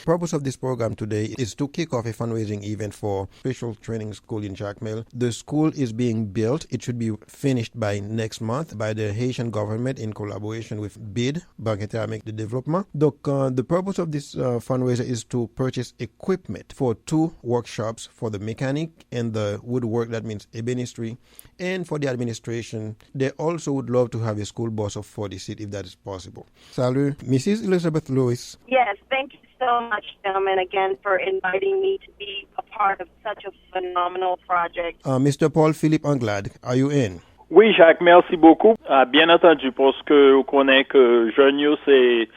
Purpose of this program today is to kick off a fundraising event for special training school in Jacmel. The school is being built. It should be finished by next month by the Haitian government in collaboration with BID, Banque Interamericane de Développement. The purpose of this fundraiser is to purchase equipment for 2 workshops for the mechanic and the woodwork, that means ebenistery, and for the administration. They also would love to have a school bus of 40 seats if that is possible. Salut, Mrs. Elizabeth Lewis. Yes, thank you so much, gentlemen, again for inviting me to be a part of such a phenomenal project. Mr. Paul Phillip Anglade, are you in? Oui, Jacques, merci beaucoup. Bien entendu, parce que vous connaissez que jeunes, c'est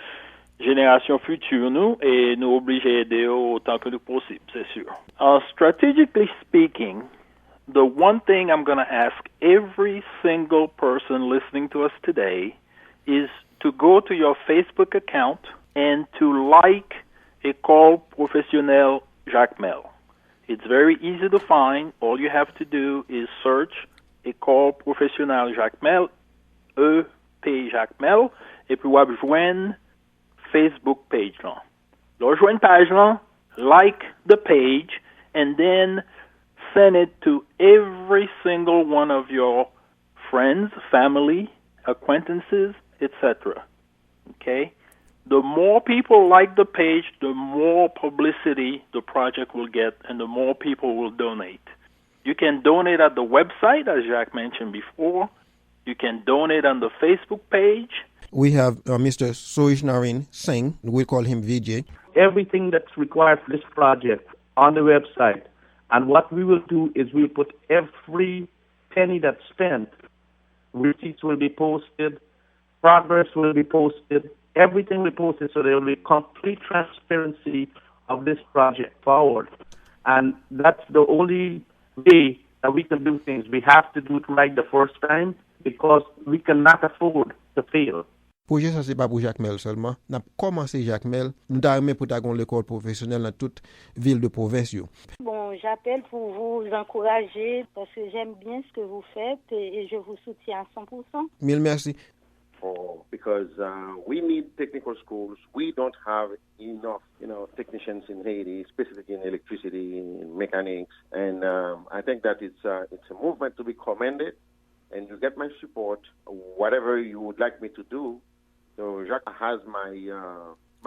génération future, nous, et nous obligés d'aider autant que possible, c'est sûr. Strategically speaking, the one thing I'm going to ask every single person listening to us today is to go to your Facebook account and to like Ecole Professionnelle de Jacmel. It's very easy to find. All you have to do is search Ecole Professionnelle de Jacmel, EP Jacmel, et puis vous rejoindre Facebook page là. Rejoindre page là, like the page, and then send it to every single one of your friends, family, acquaintances, etc. Okay? The more people like the page, the more publicity the project will get and the more people will donate. You can donate at the website, as Jacques mentioned before. You can donate on the Facebook page. We have Mr. Surujnarine Singh. We'll call him VJ. Everything that's required for this project on the website. And what we will do is we'll put every penny that's spent. Receipts will be posted. Progress will be posted. Everything will be posted so there will be complete transparency of this project forward. And that's the only way that we can do things. We have to do it right the first time because we cannot afford to fail. Projet ça c'est pas pour Jacmel seulement. N'a commencé Jacmel, nous t'arrêter pour ta l'école professionnelle dans toute ville de province yo. Bon, j'appelle pour vous encourager parce que j'aime bien ce que vous faites et je vous soutiens à 100%. Mille merci. Because we need technical schools. We don't have enough, technicians in Haiti, specifically in electricity, in mechanics, and I think that it's a movement to be commended. And you get my support, whatever you would like me to do. So Jacques has my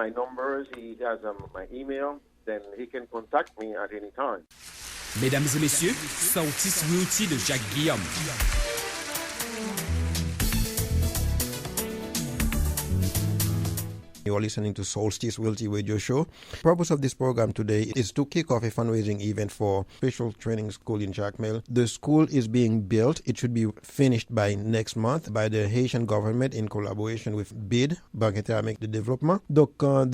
numbers. He has my email. Then he can contact me at any time. Mesdames et messieurs, Solstice Royalty de Jacques Guillaume. You are listening to Solstice Realty Radio Show. The purpose of this program today is to kick off a fundraising event for special training school in Jacmel. The school is being built. It should be finished by next month by the Haitian government in collaboration with BID, Banque Interamericane de Développement. The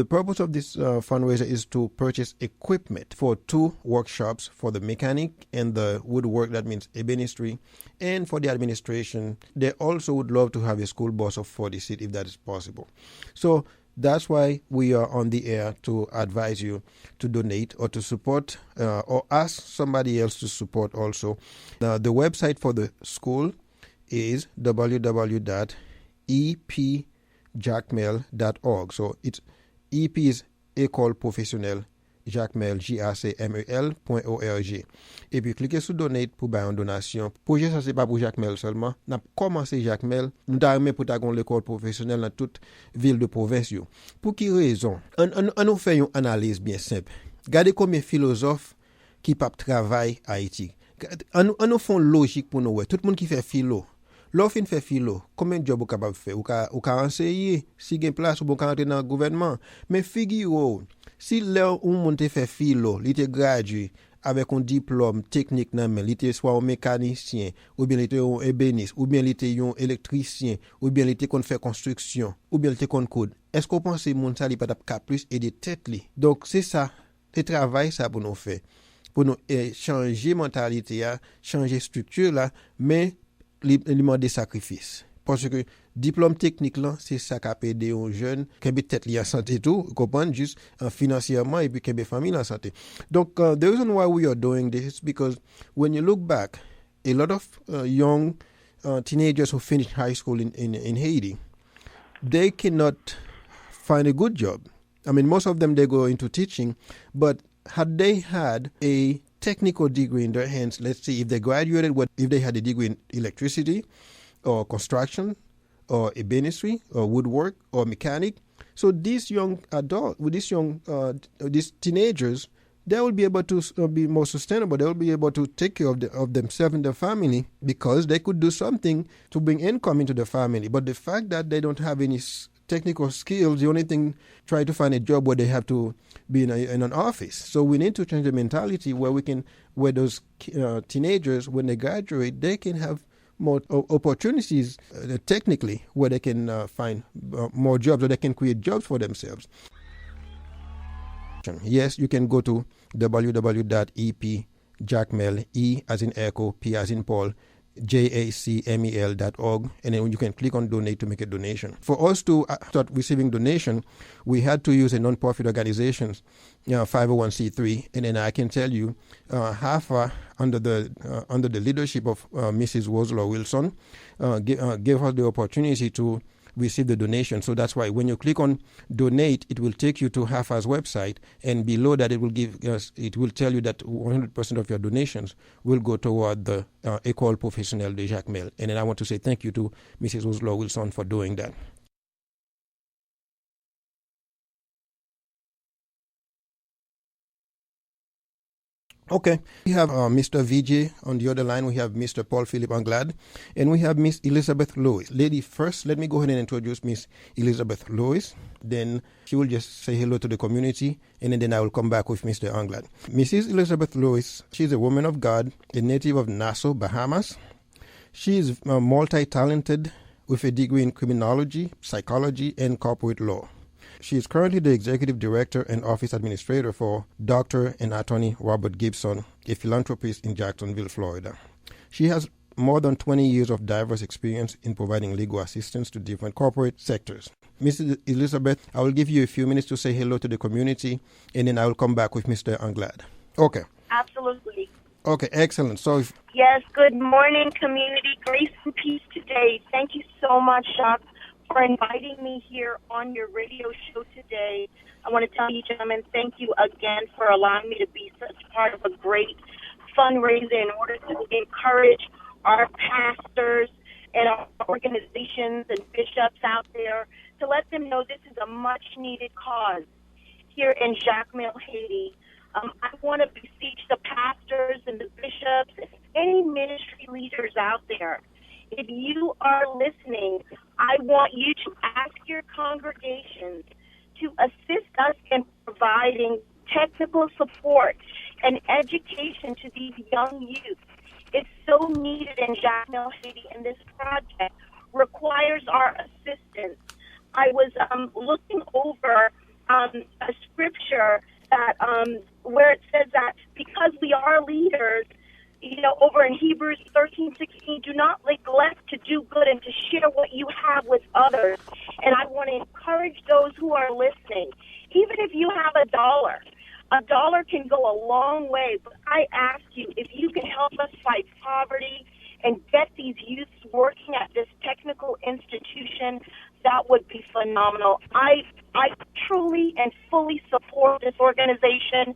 purpose of this fundraiser is to purchase equipment for 2 workshops for the mechanic and the woodwork, that means ebenistery, and for the administration. They also would love to have a school bus of 40 seats if that is possible. So that's why we are on the air to advise you to donate or to support or ask somebody else to support also. The website for the school is www.epjacmel.org. So it's EP is Ecole Professionnelle Jacmel, JACMEL.org. Et puis, cliquez sur donate pour bailler une donation. Projet, ça, c'est pas pour Jacmel seulement. N'a commencé Jacmel. Nous t'arrêter pour ta l'école professionnelle dans toute ville de province. Yo. Pour qui raison? On nous fait une analyse bien simple. Regardez combien de philosophes qui peuvent travailler à Haïti. On nous fait une logique pour nous. Tout le monde qui fait philo. L'offre fait philo, combien de jobs vous capable faire? Ou ka enseigner, si gen place ou ka entrer dans le gouvernement. Mais figure, si là où monde fait philo, il était gradué avec un diplôme technique nan men, il était soit un mécanicien, ou bien il était un ébéniste, ou bien il était un électricien, ou bien il était qu'on fait construction, ou bien il était qu'on code. Est-ce qu'on pense que monde ça li pas cap plus aider tête li? Donc c'est ça, le travail ça pour nous faire. Pour nous changer mentalité, changer structure là, mais il demande des sacrifices. Parce que diplôme technique là, c'est ça qui a aidé aux jeunes qui ont peut-être en santé tout, comprendre juste financièrement et puis qui ont famille en santé. Donc the reason why we are doing this is because when you look back, a lot of young teenagers who finished high school in Haiti, they cannot find a good job. I mean, most of them, they go into teaching, but had they had a technical degree in their hands, let's see, if they graduated, if they had a degree in electricity or construction or ebonistry or woodwork or mechanic, so these young adults, with these teenagers, they will be able to be more sustainable. They will be able to take care of themselves and their family because they could do something to bring income into the family. But the fact that they don't have any technical skills, the only thing, try to find a job where they have to be in an office. So we need to change the mentality where those teenagers, when they graduate, they can have more opportunities technically, where they can find more jobs, or they can create jobs for themselves. Yes, you can go to www.epjacmel, E as in Echo, P as in Paul, jacmel.org, and then you can click on donate to make a donation. For us to start receiving donation, we had to use a non-profit organization, 501c3, and then I can tell you, HAAFA, under the leadership of Mrs. Roselaw Wilson, gave us the opportunity to receive the donation. So that's why when you click on donate, it will take you to HAAFA's website, and below that it will tell you that 100% of your donations will go toward the Ecole Professionnelle de Jacmel. And then I want to say thank you to Mrs. Roselaw Wilson for doing that. Okay, we have Mr. VJ on the other line. We have Mr. Paul Phillip Anglade, and we have Miss Elizabeth Lewis. Lady first, let me go ahead and introduce Miss Elizabeth Lewis. Then she will just say hello to the community, and then I will come back with Mr. Anglade. Mrs. Elizabeth Lewis, she's a woman of God, a native of Nassau, Bahamas. She is multi-talented with a degree in criminology, psychology, and corporate law. She is currently the Executive Director and Office Administrator for Dr. and Attorney Robert Gibson, a philanthropist in Jacksonville, Florida. She has more than 20 years of diverse experience in providing legal assistance to different corporate sectors. Mrs. Elizabeth, I will give you a few minutes to say hello to the community, and then I will come back with Mr. Anglade. Okay. Absolutely. Okay, excellent. So, yes, good morning, community. Grace and peace today. Thank you so much, Jacques, for inviting me here on your radio show today. I want to tell you, gentlemen, thank you again for allowing me to be such part of a great fundraiser in order to encourage our pastors and our organizations and bishops out there, to let them know this is a much-needed cause here in Jacmel, Haiti. I want to beseech the pastors and the bishops and any ministry leaders out there. If you are listening, I want you to ask your congregations to assist us in providing technical support and education to these young youth. It's so needed in Jacmel, Haiti, and this project requires our assistance. I was looking over a scripture that where it says that because we are leaders, over in Hebrews 13:16, do not neglect to do good and to share what you have with others. And I want to encourage those who are listening, even if you have $1 can go a long way. But I ask you, if you can help us fight poverty and get these youths working at this technical institution, that would be phenomenal. I truly and fully support this organization.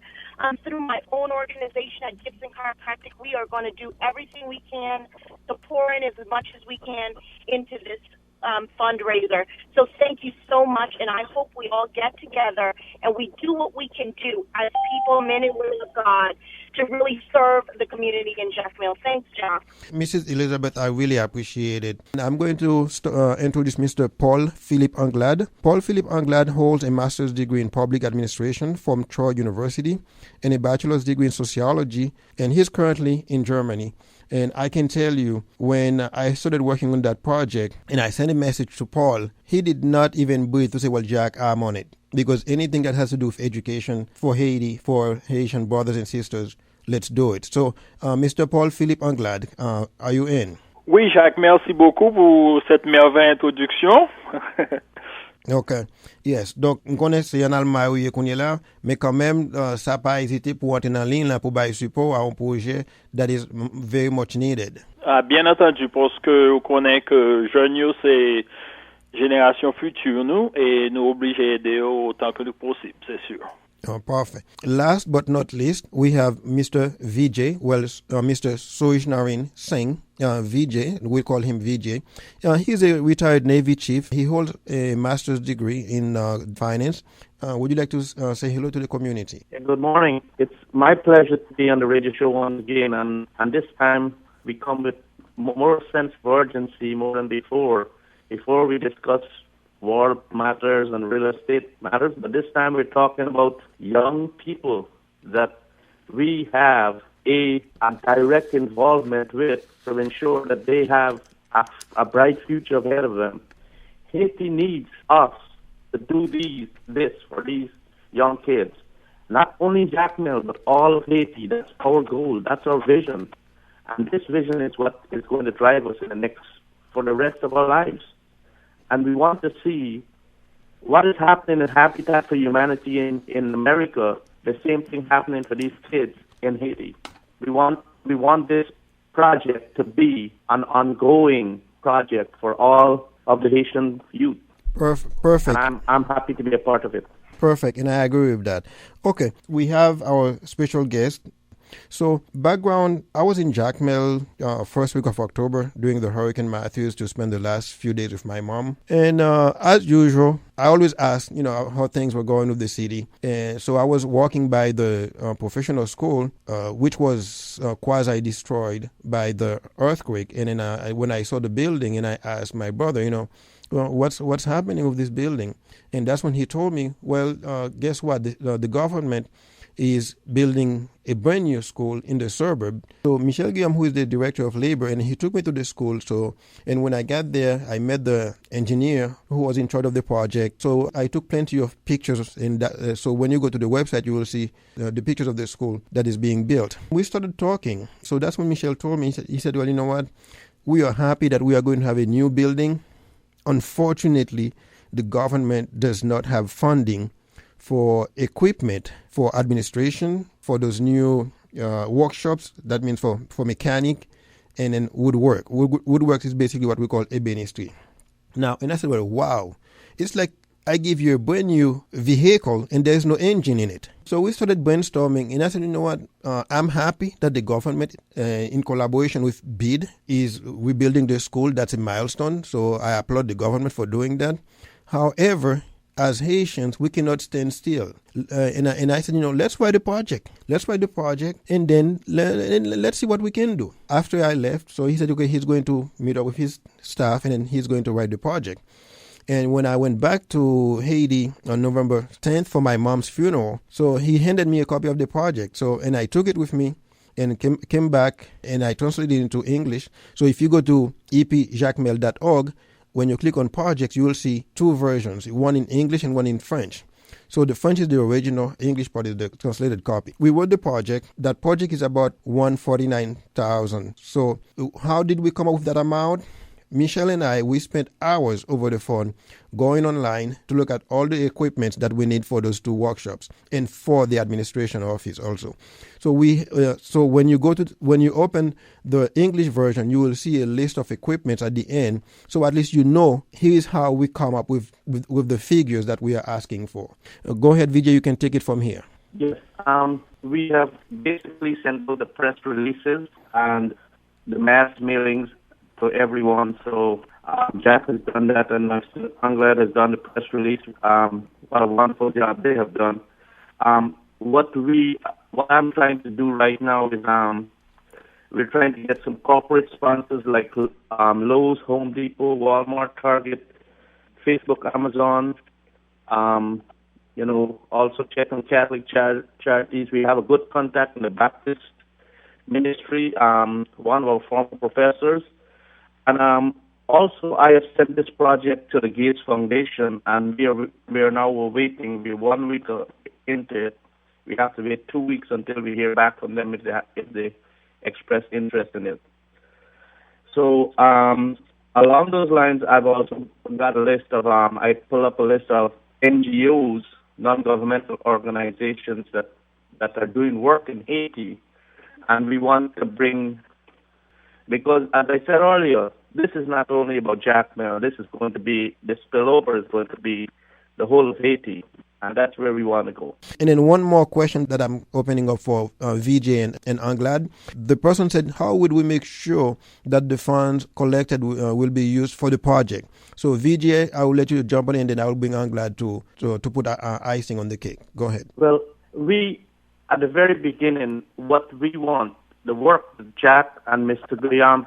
Through my own organization at Gibson Chiropractic, we are going to do everything we can to pour in as much as we can into this fundraiser. So thank you so much, and I hope we all get together and we do what we can do as people, men and women of God, to really serve the community in Jacmel. Thanks, Jacques. Mrs. Elizabeth, I really appreciate it. I'm going to introduce Mr. Paul Phillip Anglade. Paul Phillip Anglade holds a master's degree in public administration from Troy University and a bachelor's degree in sociology, and he's currently in Germany. And I can tell you, when I started working on that project and I sent a message to Paul, he did not even breathe to say, well, Jack, I'm on it. Because anything that has to do with education for Haiti, for Haitian brothers and sisters, let's do it. So, Mr. Paul Phillip Anglade, are you in? Oui, Jacques, merci beaucoup pour cette merveilleuse introduction. OK. Yes. Donc, on connaît c'est un Allemagne qu'on est là, mais quand même, ça n'a pas hésité pour entrer en ligne là, pour bailler support à un projet that is very much needed. Bien entendu, parce que on connaît que jeunes, génération future nous et nous obliger à aider autant que nous possible, c'est sûr. Oh, perfect. Last but not least, we have Mr. VJ, Mr. Surujnarine Singh, VJ, we call him VJ. He's a retired Navy chief. He holds a master's degree in finance. Would you like to say hello to the community? Yeah, good morning. It's my pleasure to be on the radio show once again, and this time we come with more sense of urgency more than before. Before we discuss war matters and real estate matters, but this time we're talking about young people that we have a direct involvement with to ensure that they have a bright future ahead of them. Haiti needs us to do this for these young kids. Not only Jacmel, but all of Haiti. That's our goal. That's our vision. And this vision is what is going to drive us for the rest of our lives. And we want to see what is happening in Habitat for Humanity in America, the same thing happening for these kids in Haiti. We want this project to be an ongoing project for all of the Haitian youth. Perfect. And I'm happy to be a part of it. Perfect, and I agree with that. Okay, we have our special guest. So, background, I was in Jacmel first week of October during the Hurricane Matthews to spend the last few days with my mom. And as usual, I always ask, how things were going with the city. And so I was walking by the professional school, which was quasi-destroyed by the earthquake. And then when I saw the building, and I asked my brother, what's happening with this building? And that's when he told me, well, guess what? The government is building a brand new school in the suburb. So Michel Guillaume, who is the director of labor, and he took me to the school. And when I got there, I met the engineer who was in charge of the project. So I took plenty of pictures. So when you go to the website, you will see the pictures of the school that is being built. We started talking. So that's when Michel told me, he said, well, you know what? We are happy that we are going to have a new building. Unfortunately, the government does not have funding for equipment, for administration, for those new workshops. That means for mechanic and then woodwork. Woodwork is basically what we call ebenistery. Now, and I said, well, wow. It's like I give you a brand new vehicle and there's no engine in it. So we started brainstorming, and I said, you know what? I'm happy that the government, in collaboration with BID, is rebuilding the school. That's a milestone. So I applaud the government for doing that. However, as Haitians, we cannot stand still. And I said, let's write a project. And then let's see what we can do. After I left, so he said, okay, he's going to meet up with his staff, and then he's going to write the project. And when I went back to Haiti on November 10th for my mom's funeral, so he handed me a copy of the project. And I took it with me and came back, and I translated it into English. So if you go to epjacmel.org, when you click on projects, you will see two versions, one in English and one in French. So the French is the original, English part is the translated copy. We wrote the project. That project is about $149,000. So how did we come up with that amount? Michelle and I, we spent hours over the phone going online to look at all the equipment that we need for those two workshops and for the administration office also. So when you open the English version, you will see a list of equipment at the end. So at least here's how we come up with the figures that we are asking for. Go ahead, Vijay, you can take it from here. Yes, we have basically sent out the press releases and the mass mailings to everyone. So Jacques has done that, and Anglade has done the press release. What a wonderful job they have done. What I'm trying to do right now is we're trying to get some corporate sponsors like Lowe's, Home Depot, Walmart, Target, Facebook, Amazon. Also check on Catholic charities. We have a good contact in the Baptist ministry. One of our former professors. And also, I have sent this project to the Gates Foundation, and we are now waiting. We're 1 week into it. We have to wait 2 weeks until we hear back from them if they express interest in it. So along those lines, I've also got a list of I pull up a list of NGOs, non-governmental organizations that are doing work in Haiti, and we want to bring Because, as I said earlier, this is not only about Jacmel. The spillover is going to be the whole of Haiti, and that's where we want to go. And then one more question that I'm opening up for VJ and Anglade. The person said, how would we make sure that the funds collected will be used for the project? So VJ, I will let you jump on in, and then I will bring Anglade to put icing on the cake. Go ahead. Well, we, at the very beginning, what we want, the work that Jacques and Mr. Guillaume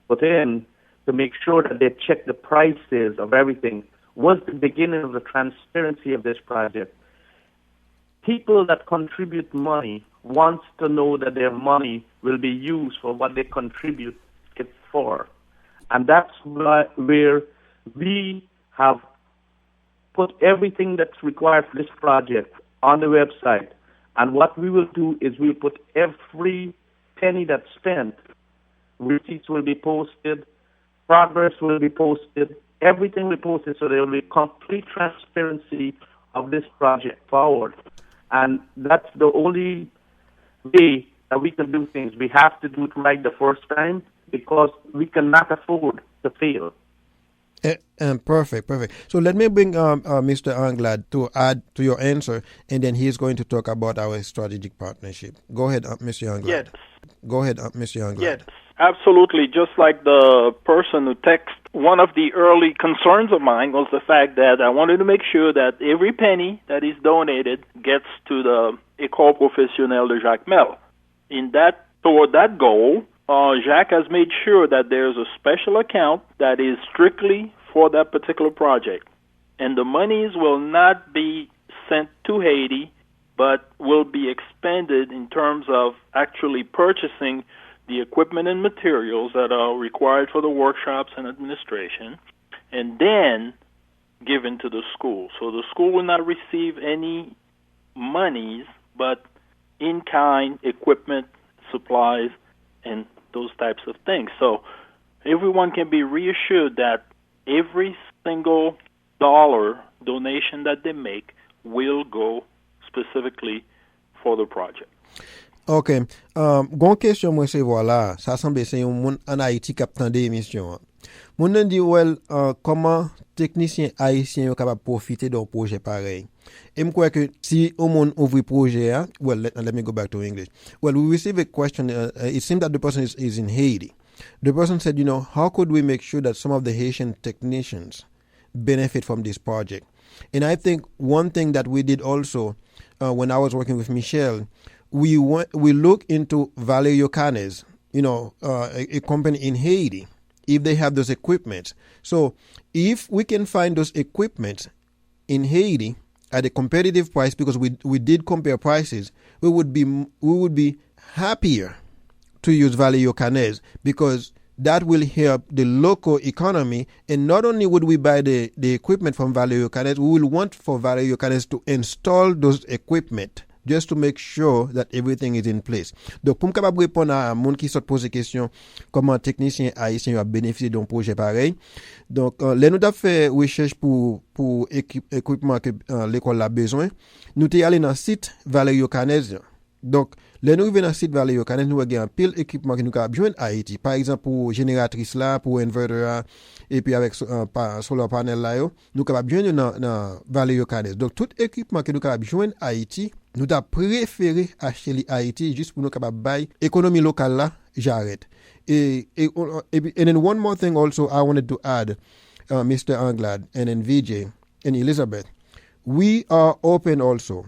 put in to make sure that they check the prices of everything was the beginning of the transparency of this project. People that contribute money want to know that their money will be used for what they contribute it for. And that's where we have put everything that's required for this project on the website. And what we will do is we'll put every penny that's spent, receipts will be posted, progress will be posted, everything will be posted, so there will be complete transparency of this project forward. And that's the only way that we can do things. We have to do it right the first time because we cannot afford to fail. Perfect. So let me bring Mr. Anglade to add to your answer, and then he's going to talk about our strategic partnership. Go ahead, Mr. Anglade. Yes. Go ahead, Mr. Anglade. Yes, absolutely. Just like the person who texted, one of the early concerns of mine was the fact that I wanted to make sure that every penny that is donated gets to the Ecole Professionnelle de Jacmel. Toward that goal, Jacques has made sure that there's a special account that is strictly for that particular project. And the monies will not be sent to Haiti, but will be expended in terms of actually purchasing the equipment and materials that are required for the workshops and administration, and then given to the school. So the school will not receive any monies, but in-kind equipment, supplies, and those types of things. So everyone can be reassured that every single dollar donation that they make will go specifically for the project. Ok. Gon question mwen se voilà, sa semble se yon moun an Haiti kap tande emisyon. Moun nan di well, comment technicien haïtien yo capable profiter d'un projet pareil. Et me crois que si on moun ouvri projet, well, let me go back to English. Well, we received a question, it seemed that the person is in Haiti. The person said, how could we make sure that some of the Haitian technicians benefit from this project? And I think one thing that we did also when I was working with Michelle, we look into Vale Yocanes, a company in Haiti, if they have those equipment. So if we can find those equipment in Haiti at a competitive price, because we did compare prices, we would be happier to use Vale Yocanes, because that will help the local economy. And not only would we buy the equipment from Vale Yocanes, we will want for Vale Yocanes to install those equipment just to make sure that everything is in place. Donc, pour me capable répondre à moun qui saute poser question comment technicien haïtien a bénéficié d'un projet pareil. Donc, les nous avons fait recherche pour équipement que l'école a besoin. Nous t'y allé dans le site Vale Yocanes. Donc, les nous arrivons dans le site Vale Yocanes, nous avons un pile équipement que nous avons besoin à Haïti. Par exemple, pour génératrice là, pour inverter et puis avec solar panel là, nous avons besoin dans Vale Yocanes. Donc, tout équipement que nous avons besoin à Haïti, nous avons préféré acheter les Haïti juste pour nous capables bailler économie locale là, j'arrête. And then one more thing also I wanted to add, Mr. Anglade and then VJ and Elizabeth, we are open also.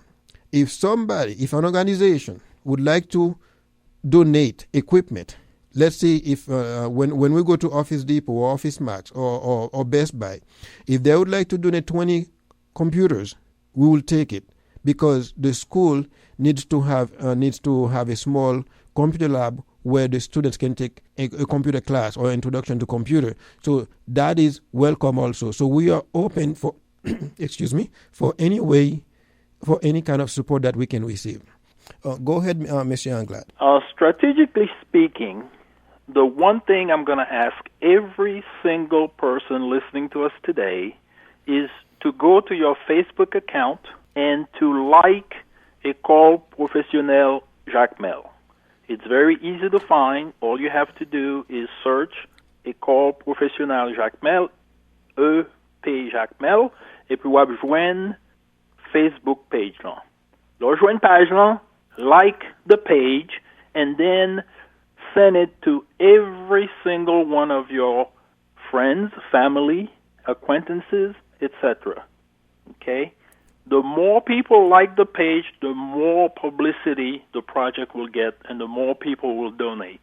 If an organization would like to donate equipment, let's say if when we go to Office Depot or Office Max or Best Buy, if they would like to donate 20 computers, we will take it, because the school needs to have a small computer lab where the students can take a computer class or introduction to computer. So that is welcome also. So we are open for for any kind of support that we can receive. Go ahead, Mr. Anglade. Strategically speaking, the one thing I'm going to ask every single person listening to us today is to go to your Facebook account and to like Ecole Professionnelle Jacmel. It's very easy to find. All you have to do is search Ecole Professionnelle de Jacmel, EPJ Jacmel, et puis vous allez joindre Facebook page là. Là, joindre page là, like the page, and then send it to every single one of your friends, family, acquaintances, etc. Okay? The more people like the page, the more publicity the project will get, and the more people will donate.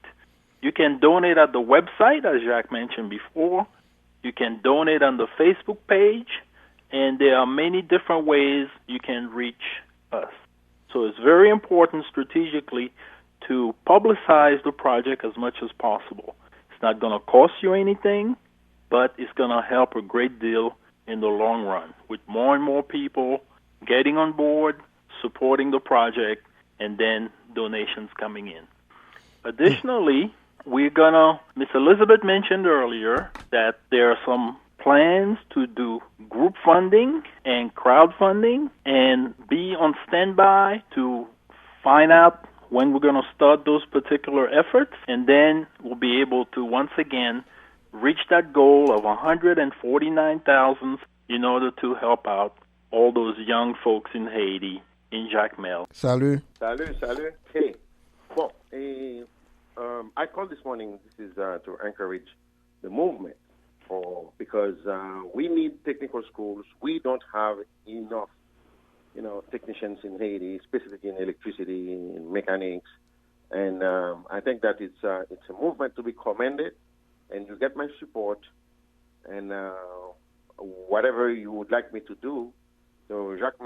You can donate at the website, as Jacques mentioned before. You can donate on the Facebook page, and there are many different ways you can reach us. So it's very important strategically to publicize the project as much as possible. It's not going to cost you anything, but it's going to help a great deal in the long run, with more and more people getting on board, supporting the project, and then donations coming in. Additionally, Miss Elizabeth mentioned earlier that there are some plans to do group funding and crowdfunding, and be on standby to find out when we're going to start those particular efforts, and then we'll be able to once again reach that goal of 149,000 in order to help out all those young folks in Haiti, in Jacmel. Salut. Salut. Hey, bon, I called this morning. This is to encourage the movement, because we need technical schools. We don't have enough, technicians in Haiti, specifically in electricity, in mechanics, and I think that it's a movement to be commended. And you get my support, and whatever you would like me to do. So Jacques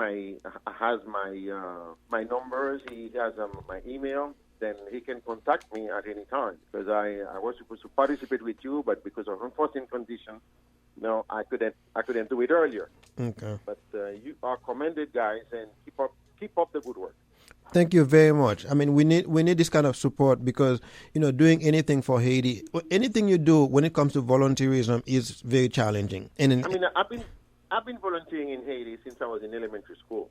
has my numbers. He has my email. Then he can contact me at any time, because I was supposed to participate with you, but because of unforeseen conditions, I couldn't do it earlier. Okay. But you are commended, guys, and keep up the good work. Thank you very much. I mean, we need this kind of support, because doing anything for Haiti, anything you do when it comes to volunteerism is very challenging. And I've been volunteering in Haiti since I was in elementary school,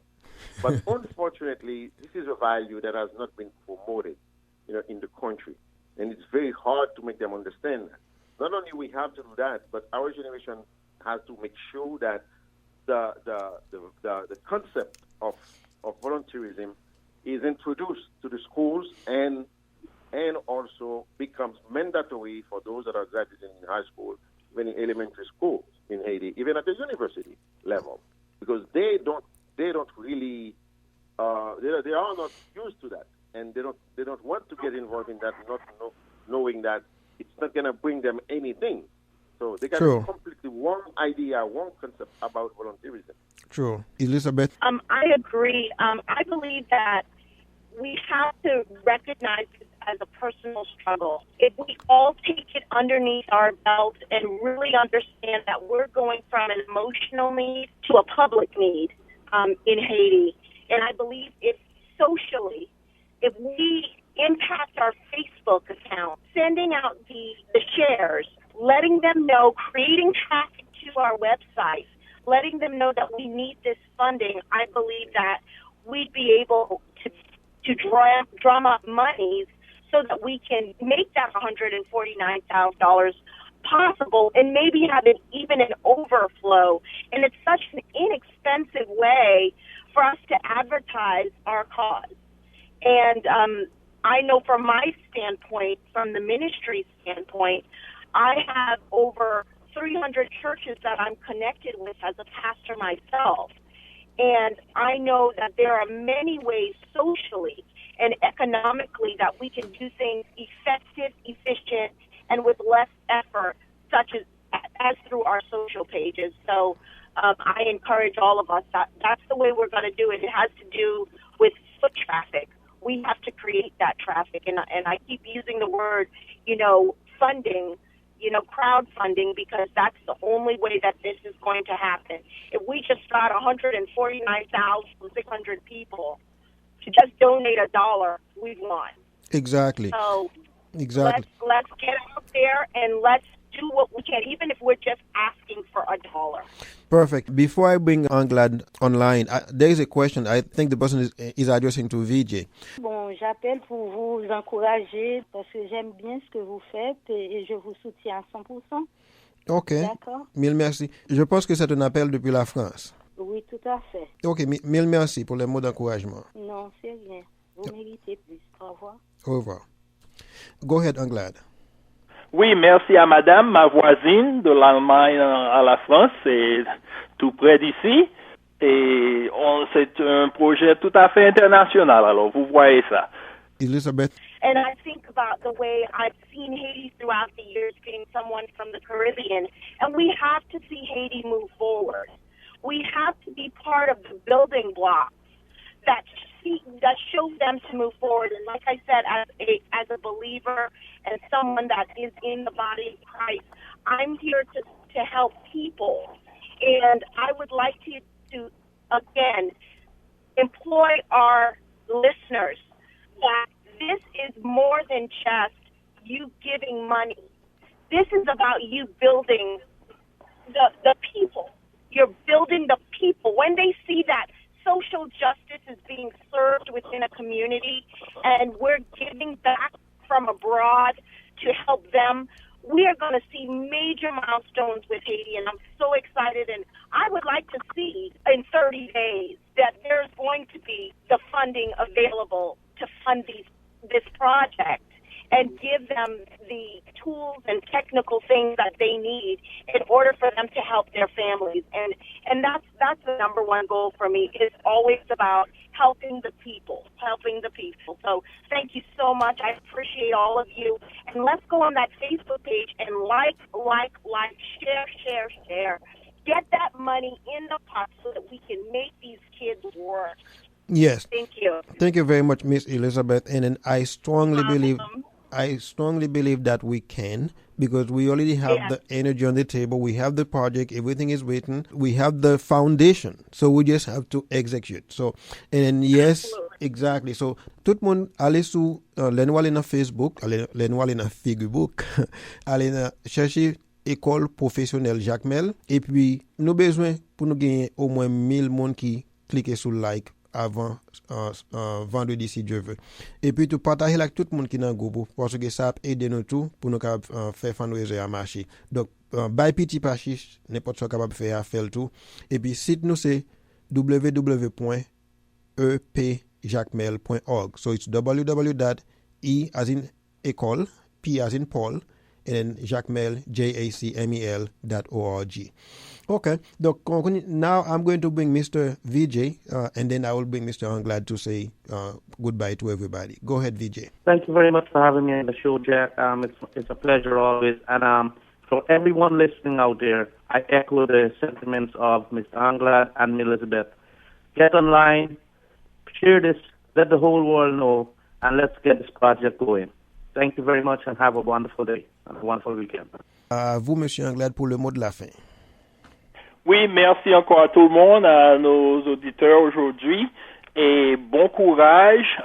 but unfortunately, this is a value that has not been promoted, in the country, and it's very hard to make them understand that. Not only we have to do that, but our generation has to make sure that the concept of volunteerism is introduced to the schools and also becomes mandatory for those that are graduating in high school, even in elementary schools in Haiti, even at the university level, because they don't really they are not used to that, and they don't want to get involved in that, not knowing that it's not going to bring them anything. So they got a completely wrong idea, wrong concept about volunteerism. True. Elizabeth? I agree. I believe that we have to recognize this as a personal struggle. If we all take it underneath our belt and really understand that we're going from an emotional need to a public need in Haiti, and I believe if socially, if we impact our Facebook account, sending out the shares, letting them know, creating traffic to our website, letting them know that we need this funding, I believe that we'd be able to drum up monies so that we can make that $149,000 possible, and maybe have it even an overflow. And it's such an inexpensive way for us to advertise our cause. And I know from my standpoint, from the ministry standpoint, I have over 300 churches that I'm connected with as a pastor myself. And I know that there are many ways socially and economically that we can do things effective, efficient, and with less effort, such as through our social pages. So I encourage all of us that that's the way we're going to do it. It has to do with foot traffic. We have to create that traffic. And I keep using the word, funding, crowdfunding, because that's the only way that this is going to happen. If we just got 149,600 people to just donate $1, we've won. Exactly. So exactly. Let's get out there and let's do what we can, even if we're just asking for $1. Perfect. Before I bring Anglade online, there is a question. I think the person is addressing to VJ. Bon, j'appelle pour vous encourager parce que j'aime bien ce que vous faites et je vous soutiens à 100%. OK. D'accord. Mille merci. Je pense que c'est un appel depuis la France. Oui, tout à fait. OK. Mille merci pour les mots d'encouragement. Non, c'est rien. Vous méritez plus. Au revoir. Au revoir. Go ahead, Anglade. Oui, merci à madame, ma voisine de l'Allemagne à la France, c'est tout près d'ici. Et c'est un projet tout à fait international, alors vous voyez ça. Elizabeth. And I think about the way I've seen Haiti throughout the years, being someone from the Caribbean, and we have to see Haiti move forward. We have to be part of the building blocks that shows them to move forward. And like I said, as a believer and someone that is in the body of Christ, I'm here to help people. And I would like to again, employ our listeners that this is more than just you giving money. This is about you building the people. You're building the people. When they see that social justice is being served within a community and we're giving back from abroad to help them, we are going to see major milestones with Haiti, and I'm so excited. And I would like to see in 30 days that there's going to be the funding available to fund this project and give them the tools and technical things that they need in order for them to help their families. And that's the number one goal for me. It's always about helping the people. So thank you so much. I appreciate all of you. And let's go on that Facebook page and like, share. Get that money in the pot so that we can make these kids work. Yes. Thank you. Thank you very much, Miss Elizabeth. And I strongly believe that we can, because we already have the energy on the table. We have the project. Everything is written. We have the foundation. So we just have to execute. So, and yes, absolutely. Exactly. So, tout le monde, allez sur l'envoie na Facebook, l'envoie na Facebook, allez chercher Ecole Professionnelle de Jacmel. Et puis, nous besoin pour nous gagner au moins 1000 personnes qui cliquent sur like avant vendredi si Dieu veut. Et puis, tu partages avec tout le monde qui est dans le groupe parce que ça aide nous tout pour nous faire Fundraiser à marcher. Donc, by petit pachiche, n'importe quoi capable de faire tout. Et puis, site nous c'est www.epjacmel.org. So, it's www.e as in Ecole, P as in Paul, and then Jacmel, JACMEL.org. Okay, now I'm going to bring Mr. VJ, and then I will bring Mr. Anglade to say goodbye to everybody. Go ahead, VJ. Thank you very much for having me on the show, Jack. It's a pleasure always. And for everyone listening out there, I echo the sentiments of Mr. Anglade and Elizabeth. Get online, share this, let the whole world know, and let's get this project going. Thank you very much and have a wonderful day and a wonderful weekend. Vous, Monsieur Anglade, pour le mot de la fin. Oui, merci encore à tout le monde, à nos auditeurs aujourd'hui, et bon courage.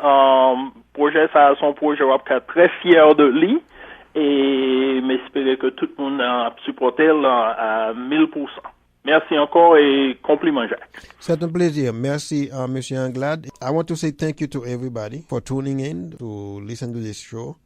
Projet, ça, son projet, on va être très fier de lui, et m'espérer que tout le monde a supporté à 1000%. Merci encore et compliment, Jacques. C'est un plaisir. Merci, Monsieur Anglade. I want to say thank you to everybody for tuning in to listen to this show.